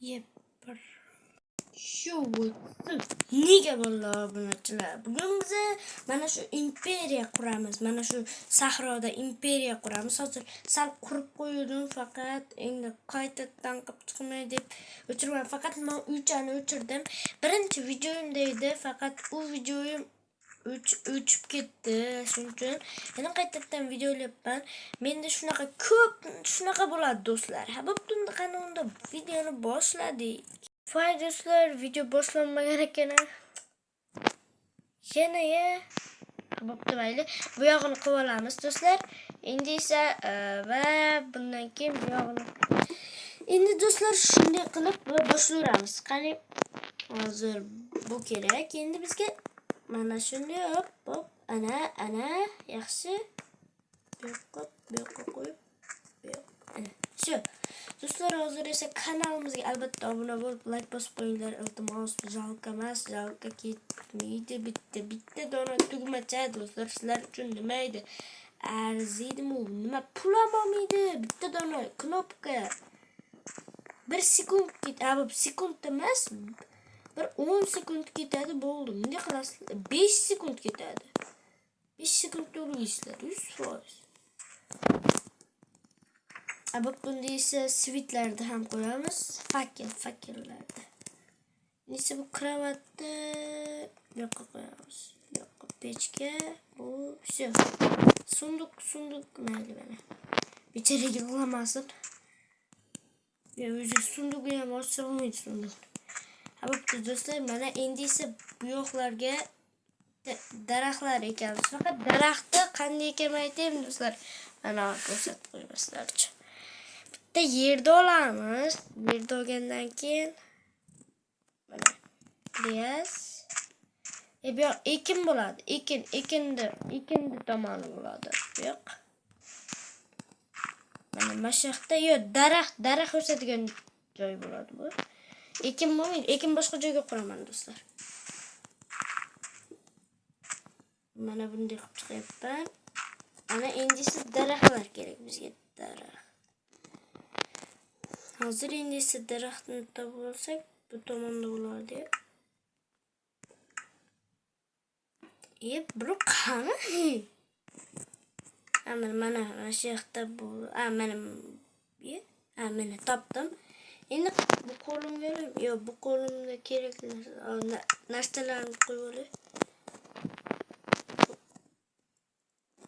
Yep. Shu bo'lsin. Nega bolalar obunachilar? Bugun biz mana shu imperiya quramiz. Mana shu sahroda imperiya quramiz. Hozir sal qurib qo'ydim, faqat endi qaytadan qilib chiqmay deb o'chirman. Faqat men uychani o'chirdim. Birinchi videoyimda edi, faqat u videoyim o'chib ketdi. Shuning uchun yana qaytadan video olyapman. Menda shunaqa ko'p shunaqa bo'ladi do'stlar. Ha, bo'pti, qani unda videoni boshladik. Vay do'stlar, video boshlanmagan ekan. Yana bo'pti, mayli. Bu yog'ini qilib olamiz do'stlar. Endi esa va bundan keyin bu yog'ini. Endi do'stlar shunday qilib boshlaymiz. Qani hozir bu kerak. Endi bizga mana shunday hop ana yaxshi. Bu yoqqa qo'yib. Shu. Do'stlar, hozir esa kanalimizga albatta obuna bo'lib, like bosib qo'yinglar. Iltimos, jalka emas, jalka ketmaydi. Bitta dona tugmacha do'stlar, sizlar uchun nima edi? Arziydimi? Nima pul olmaydi? Bitta dona knopka. 1 sekund ketadi, sekund emas. Bir 10 sekund ketadi, bo'ldi. Bunday qilasizlar. 5 sekund ketadi. 5 sekund to'laysizlar, 100%. Bunda ise svitlarda ham qo'yamiz. Fakellarda. Neyse, bu kravatni yoqqa qo'yamiz. Yoqqa pechka. Bu shu. Sunduq mayli mana. Becharaga yig'lamasin. O'zi sunduqni ham ochsa bo'lmaydi sunduq. Bo'pti do'stlar, mana endi esa bu yoqlarga daraxtlar ekamiz. Faqat daraxtni qanday ekanini aytaymi do'stlar. Mana ko'rsatib qo'ymaslar uchun. Yerda olamiz. Yerda olgandan keyin mana plyas. Bu yoq ekin bo'ladi. Ekinni tomoni bo'ladi. Bu yoq. Mana mashaqda yo'q, daraxt o'sadigan joy bo'ladi bu. Ekin bo'lmaydi. Ekin boshqa joyga quraman do'stlar. Mana bunday qilib chiqyapman. Ana endi esa daraxtlar kerak bizga. Daraxt. Hozir endi esa daraxtni topib olsak, bu tomonda bo'ladi. Bu qani? Mana shu yoqda bu. Mana topdim. Endi bu qo'limga olayim. Yo'q, bu qo'limda kerakli narsalarni qo'yib olay.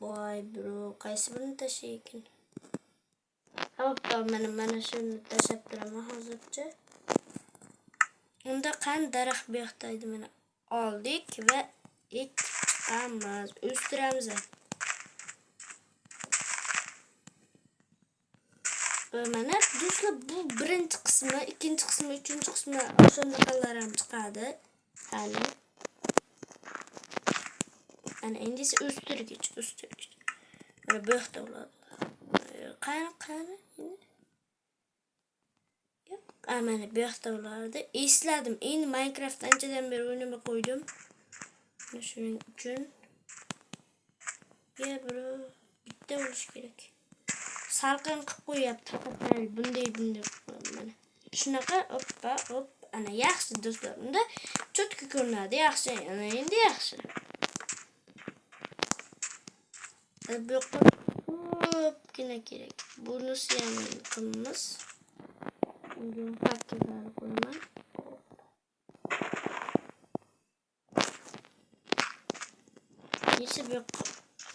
Voy bro, qaysi birini tashlay ekan? Hop, mana shuni tashlab turaman hozircha. Unda qani daraxt bu yoqda edi, mana oldik va ekamiz, o'stiramiz. Mana do'stlar, bu birinchi qismi, ikkinchi qismi, uchinchi qismi o'shanda ham chiqadi. Ana endi esa o'stirgich. Mana bu yoqda bo'ladi. Qani endi? Yo'q, mana bu yoqda bo'ladi. Esladim. Endi Minecraft anchadan beri o'ynamay qo'ydim. Shuning uchun bro, bitta bo'lish kerak. Salqin qilib qo'yapti. Bunday mana. Shunaqa hop. Ana yaxshi do'stlar. Unda cho'tka ko'rinadi. Yaxshi. Ana endi yaxshi. Bu yoqqa ko'pgina kerak. Bunisi ham qilamiz. Bunga fakellar qo'yaman. Esa bu yoqqa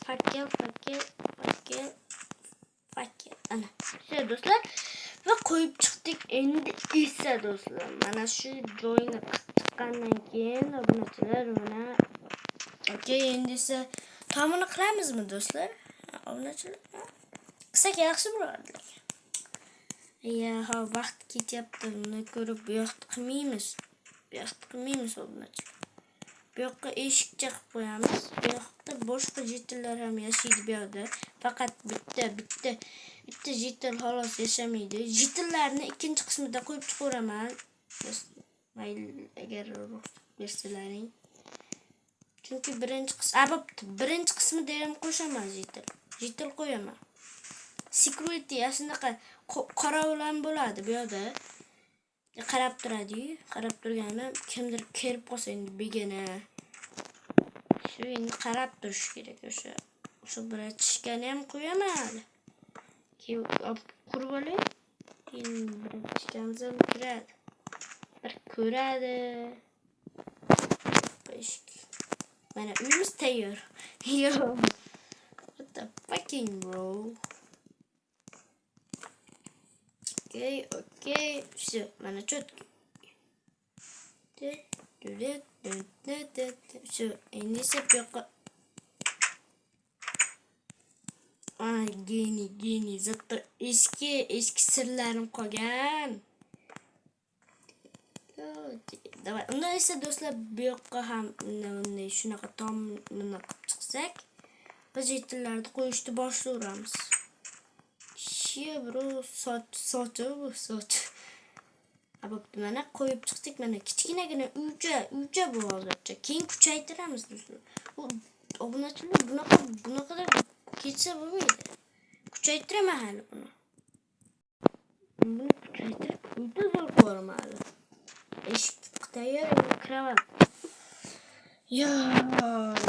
fakel. Ana. Shu do'stlar. Va qo'yib chiqdik. Endi esa do'stlar, mana shu joyni chiqqandan keyin obunachilar mana endi esa tomini qilamizmi do'stlar? Obunachilar. Qilsak yaxshi bo'lardi. Vaqt ketyapti. Uni ko'rib bu yoqni qilmaymiz. Obunachilar. Bu yoqqa eshikcha qilib qo'yamiz. Bu yoqda boshqa jitillar ham yashaydi bu yoqda. Faqat bitta jitil xolos yashamaydi. Jitillarni ikkinchi qismida qo'yib chiqaraman. Mayli, agar ruxsat bersalaring. Chunki birinchi qismida ham qo'shaman jitil qo'yaman. Security shunaqa qorovul ham bo'ladi bu yoqda. qarab turadi-yu. Qarab turgani kimdir kelib qolsa endi begona. Shu endi qarab turish kerak o'sha. O'sha biratishgani ham qo'yaman hali. Keyin qurib olay. Keyin biratishganimiz ham kiradi. Bir ko'radi. Mana uyimiz tayyor. Yo. What the fucking bro? Okay. Все, mana четко. Все, endi esa bu yoqqa. Geni. Zato eski sirlarim qolgan. Davay, unda esa do'stlar bu yoqqa ham unday shunaqa tomni qilib chiqsak, biz yetillarni qo'yishni boshlayveramiz. Bro, soch. Bo'pti, mana qo'yib chiqdik. Mana kichkinagina uycha bu hozircha. Keyin kuchaytiramiz do'stlar. Obunachilar bunaqalar ketsa bo'lmaydi. Kuchaytiraman hali buni. Buni kuchaytirib uyda zo'r ko'raman hali. Eshik tayyor, kravat. Yo,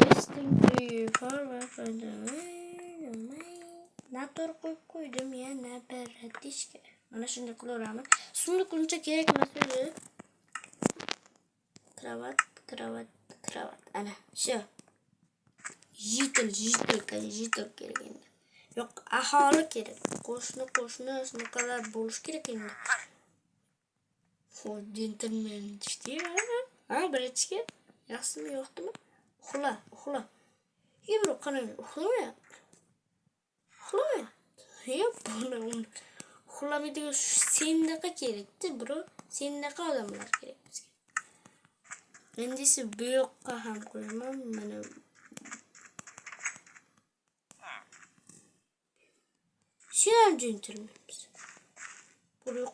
listing for nator qo'ydim yana baratishga. Mana shunday qilaveramiz. Sunduq uncha kerak emas o'zi. Kravat. Ana, shu. Jitel kerak endi. Yo'q, aholi kerak. Qo'shni shunaqalar bo'lish kerak endi. For gentleman ishdi. Biratishga yaxshimi, yo'qmi? Uxla. Bro, qani uxlamayapti. Yo'q, buni uxlamaydigan sendaqa kerak-da, bro. Sendaqa odamlar kerak bizga. Endi esa bu yoqqa ham qo'yaman. Mana Şunam centilmenimiz. Buraya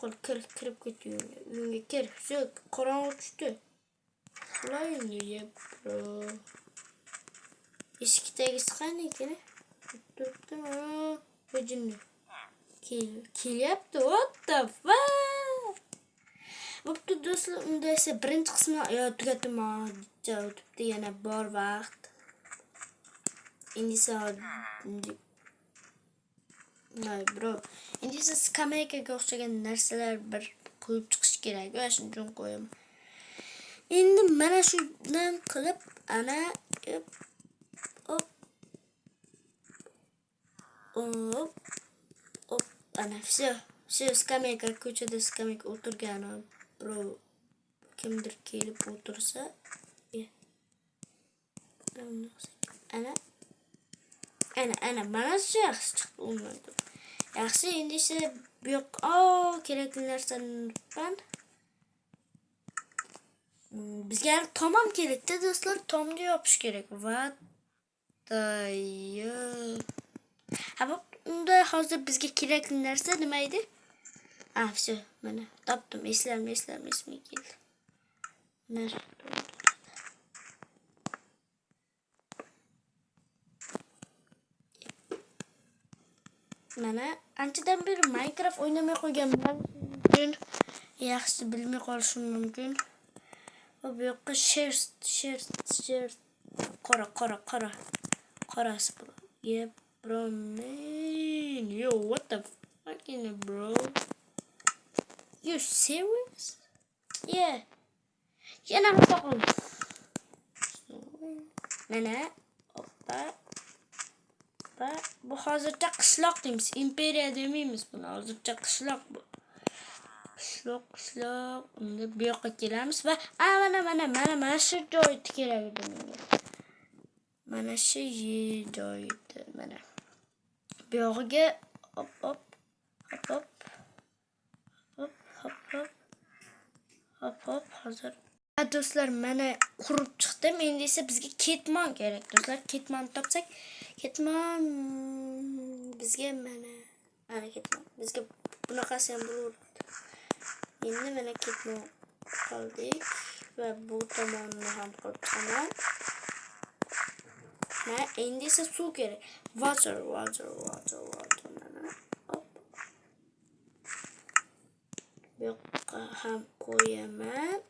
kirib ketiyor. Uyunga kir. Şu karanlık düştü. Ulan ya bro. Eshikdagisi qani ekan? Turibdimi? Bujinni. Kelyapti. What the fuck? Bo'pti do'stlar, unda esa birinchi qismni tugatdim. O'tibdi yana bor vaqt. Endi esa Nay bro. Endi esa skameykaga o'xshagan narsalar bir qo'yib chiqish kerak. Va shuni uchun qo'yaman. Endi mana shundan qilib ana hop ana shu skameyka ko'chada skameyka o'tirgan bro. Kimdir kelib o'tirsa ana mana shu yaxshi chiqdi undan. Yaxshi, endi esa bu yoq kerakli narsani unutmang. Bizga tom ham kerakda do'stlar, tomga yopish kerak. Va unda hozir bizga kerakli narsa nima edi? Shu, mana topdim. Eslamay keldi. Mana anchadan beri Minecraft o'ynamay qo'yganman. Yaxshi bilmay qolishim mumkin. Va bu yoqqa shert qorasi bro. Yep, bro man. Yo, what the fucking bro? You serious? Yeah. Yana qo'ydim. Mana bu hozircha qishloq deymiz. Imperiya demaymiz buni. Hozircha qishloq bu. Qishloq. Unda bu yoqqa kelamiz va mana shu joyni kerak edi menga. Mana shu joydi mana. Bu yog'iga hop. Hozir do'stlar mana qurib chiqdim. Endi esa bizga ketmon kerak do'stlar. Ketmon topsak, ketmon bizga mana ketmon. Bizga bunaqasi ham bo'lardi. Endi mana ketmon qoldik va bu tomonni ham qilib chiqaman. Mana endi esa suv kerak. Water. Mana. Hop. Bu yoqqa ham qo'yaman.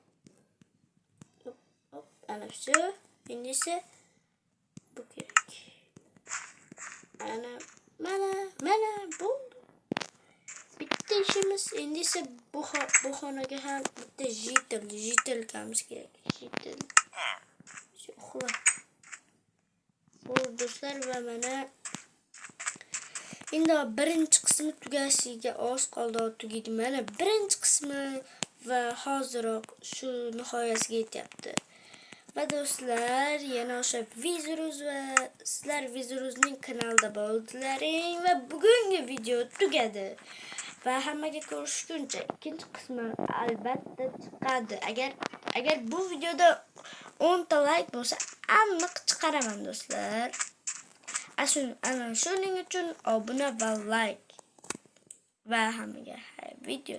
Hop, ana shu. Endi esa bu kerak. Mana bo'ldi. Bitta ishimiz. Endi esa bu xonaga ham bitta jitilkamiz kerak. Jitil. Shu uxla. Bo'ldi do'stlar va mana endi birinchi qismi tugashiga oz qoldi, tugaydi. Mana birinchi qismi va hoziroq shu nihoyasiga yetyapti. Va do'stlar, yana o'sha Vizuruz va sizlar Vizuruzning kanalida bo'ldilaring va bugungi video tugadi. Va hammaga ko'rishguncha ikkinchi qismi albatta chiqadi. Agar bu videoda 10 ta like bo'lsa, aniq chiqaraman do'stlar. Ana shuning uchun obuna va like va hammaga video